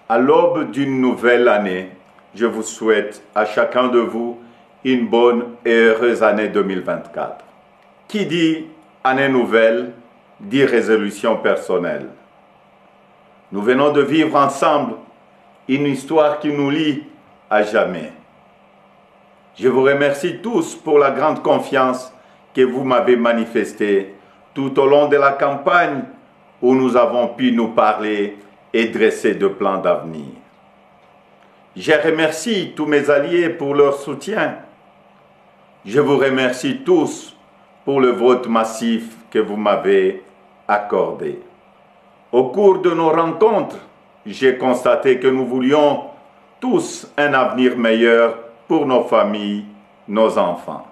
À l'aube d'une nouvelle année, je vous souhaite à chacun de vous une bonne et heureuse année 2024. Qui dit année nouvelle, dit résolution personnelle. Nous venons de vivre ensemble une histoire qui nous lie à jamais. Je vous remercie tous pour la grande confiance que vous m'avez manifestée tout au long de la campagne où nous avons pu nous parler et dresser de plans d'avenir. Je remercie tous mes alliés pour leur soutien. Je vous remercie tous pour le vote massif que vous m'avez accordé. Au cours de nos rencontres, j'ai constaté que nous voulions tous un avenir meilleur pour nos familles, nos enfants.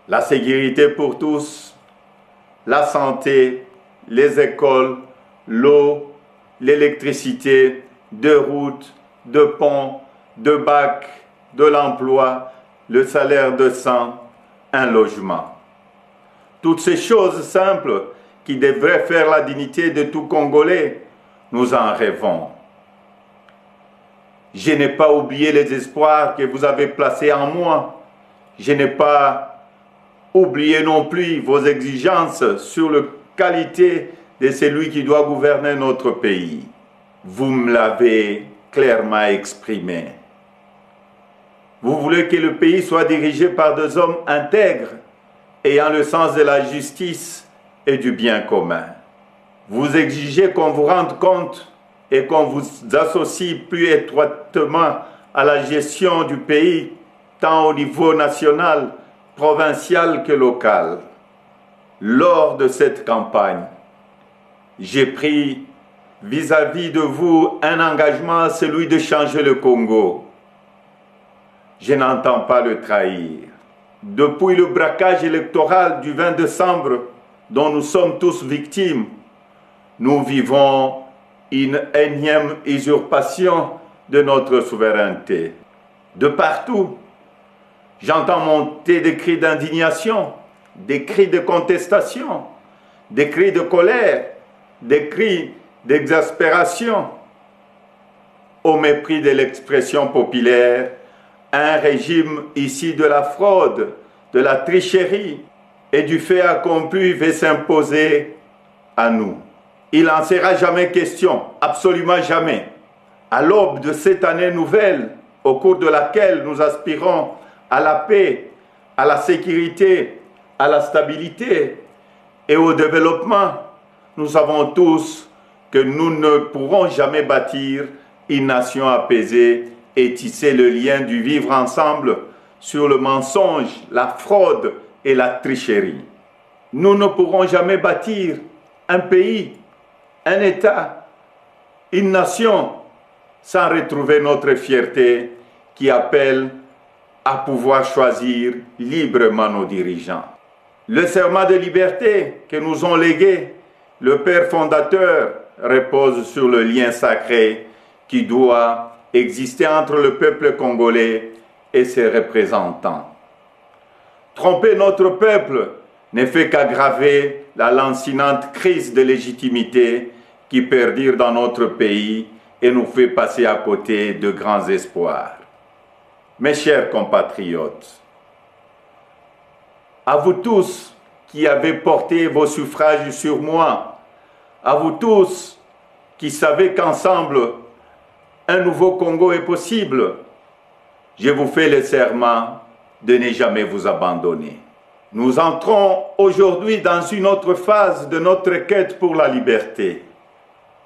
La sécurité pour tous, la santé, les écoles, l'eau, l'électricité, de routes, de ponts, de bacs, de l'emploi, le salaire décent, un logement. Toutes ces choses simples qui devraient faire la dignité de tout Congolais, nous en rêvons. Je n'ai pas oublié les espoirs que vous avez placés en moi. Je n'ai pas oublié non plus vos exigences sur la qualité de celui qui doit gouverner notre pays. Vous me l'avez clairement exprimé. Vous voulez que le pays soit dirigé par des hommes intègres, ayant le sens de la justice et du bien commun. Vous exigez qu'on vous rende compte et qu'on vous associe plus étroitement à la gestion du pays, tant au niveau national, provincial que local. Lors de cette campagne, j'ai pris vis-à-vis de vous un engagement, celui de changer le Congo. Je n'entends pas le trahir. Depuis le braquage électoral du 20 décembre, dont nous sommes tous victimes, nous vivons une énième usurpation de notre souveraineté. De partout, j'entends monter des cris d'indignation, des cris de contestation, des cris de colère, des cris d'exaspération. Au mépris de l'expression populaire, un régime issu de la fraude, de la tricherie et du fait accompli veut s'imposer à nous. Il n'en sera jamais question, absolument jamais. À l'aube de cette année nouvelle, au cours de laquelle nous aspirons à la paix, à la sécurité, à la stabilité et au développement, nous savons tous que nous ne pourrons jamais bâtir une nation apaisée et tisser le lien du vivre ensemble sur le mensonge, la fraude et la tricherie. Nous ne pourrons jamais bâtir un pays, un État, une nation sans retrouver notre fierté qui appelle à pouvoir choisir librement nos dirigeants. Le serment de liberté que nous ont légué le Père fondateur repose sur le lien sacré qui doit exister entre le peuple congolais et ses représentants. Tromper notre peuple ne fait qu'aggraver la lancinante crise de légitimité qui perdure dans notre pays et nous fait passer à côté de grands espoirs. Mes chers compatriotes, à vous tous qui avez porté vos suffrages sur moi, à vous tous qui savez qu'ensemble, un nouveau Congo est possible, je vous fais le serment de ne jamais vous abandonner. Nous entrons aujourd'hui dans une autre phase de notre quête pour la liberté.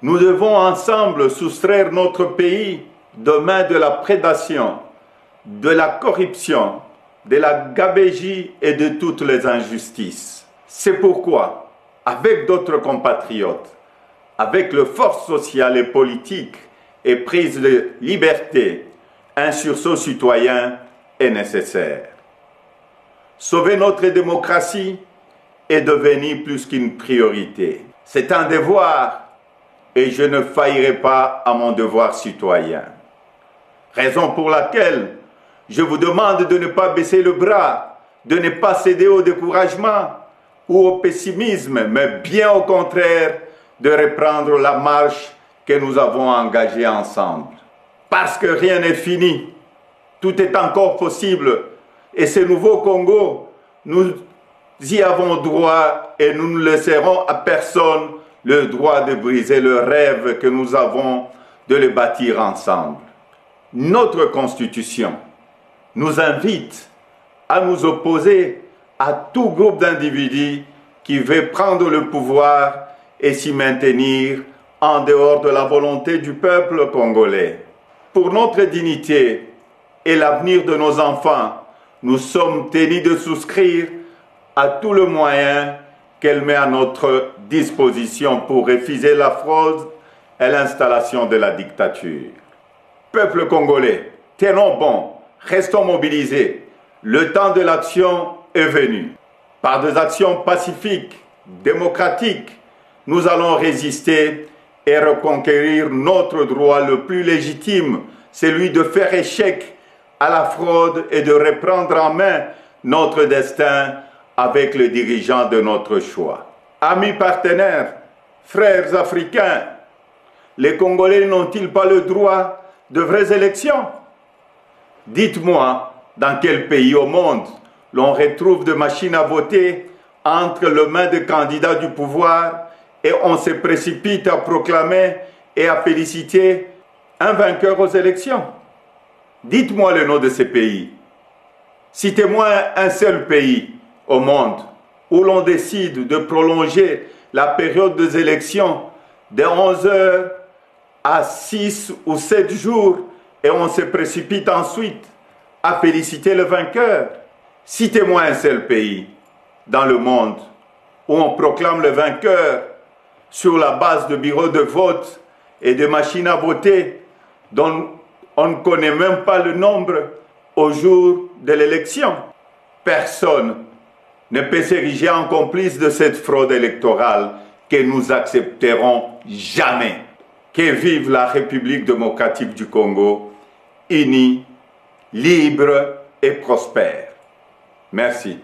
Nous devons ensemble soustraire notre pays demain de la prédation, de la corruption, de la gabegie et de toutes les injustices. C'est pourquoi, avec d'autres compatriotes, avec les forces sociales et politiques et prise de liberté, un sursaut citoyen est nécessaire. Sauver notre démocratie est devenu plus qu'une priorité. C'est un devoir et je ne faillirai pas à mon devoir citoyen. Raison pour laquelle je vous demande de ne pas baisser le bras, de ne pas céder au découragement ou au pessimisme, mais bien au contraire, de reprendre la marche que nous avons engagés ensemble. Parce que rien n'est fini, tout est encore possible. Et ce nouveau Congo, nous y avons droit et nous ne laisserons à personne le droit de briser le rêve que nous avons de le bâtir ensemble. Notre Constitution nous invite à nous opposer à tout groupe d'individus qui veut prendre le pouvoir et s'y maintenir en dehors de la volonté du peuple congolais. Pour notre dignité et l'avenir de nos enfants, nous sommes tenus de souscrire à tout le moyen qu'elle met à notre disposition pour refuser la fraude et l'installation de la dictature. Peuple congolais, tenons bon, restons mobilisés. Le temps de l'action est venu. Par des actions pacifiques, démocratiques, nous allons résister et reconquérir notre droit le plus légitime, celui de faire échec à la fraude et de reprendre en main notre destin avec les dirigeants de notre choix. Amis partenaires, frères africains, les Congolais n'ont-ils pas le droit de vraies élections? Dites-moi, dans quel pays au monde l'on retrouve des machines à voter entre les mains des candidats du pouvoir et on se précipite à proclamer et à féliciter un vainqueur aux élections? Dites-moi le nom de ces pays. Citez-moi un seul pays au monde où l'on décide de prolonger la période des élections de 11 heures à 6 ou 7 jours et on se précipite ensuite à féliciter le vainqueur. Citez-moi un seul pays dans le monde où on proclame le vainqueur sur la base de bureaux de vote et de machines à voter dont on ne connaît même pas le nombre au jour de l'élection. Personne ne peut s'ériger en complice de cette fraude électorale que nous accepterons jamais. Que vive la République démocratique du Congo, unie, libre et prospère. Merci.